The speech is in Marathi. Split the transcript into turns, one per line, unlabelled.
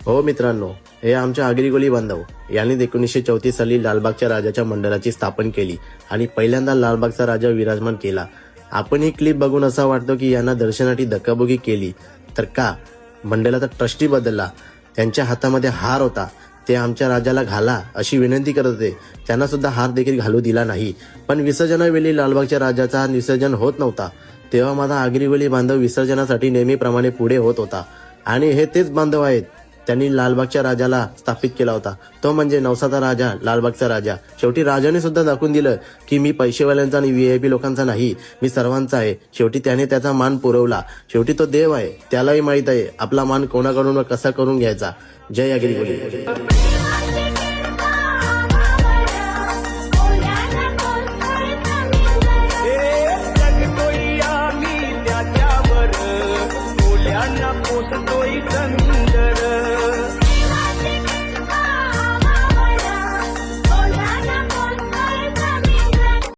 हो मित्रांनो, हे आमच्या आगरी बांधव यांनी 1934 साली लालबागच्या राजाच्या मंडळाची स्थापन केली आणि पहिल्यांदा लालबागचा राजा विराजमान केला. आपण ही क्लिप बघून असा वाटतो की यांना दर्शनासाठी धक्काबुक्की केली तर का, मंडळाचा ट्रस्टी बदलला. त्यांच्या हातामध्ये हार होता, ते आमच्या राजाला घाला अशी विनंती करत होते. त्यांना सुद्धा हार देखील घालू दिला नाही. पण विसर्जनावेळी लालबागच्या राजाचा विसर्जन होत नव्हता. तेव्हा माझा आगरी बांधव विसर्जनासाठी नेहमीप्रमाणे पुढे होत होता. आणि हे तेच बांधव आहेत, त्यांनी लालबागच्या राजाला स्थापित केला होता. तो म्हणजे नवसाचा राजा, लालबागचा राजा. शेवटी राजाने सुद्धा दाखवून दिलं की मी पैसेवाल्यांचा आणि VIP लोकांचा नाही, मी सर्वांचा आहे. शेवटी त्याने त्याचा मान पुरवला. शेवटी तो देव आहे, त्यालाही माहित आहे आपला मान कोणाकडून व कसा करून घ्यायचा. जय आगरी.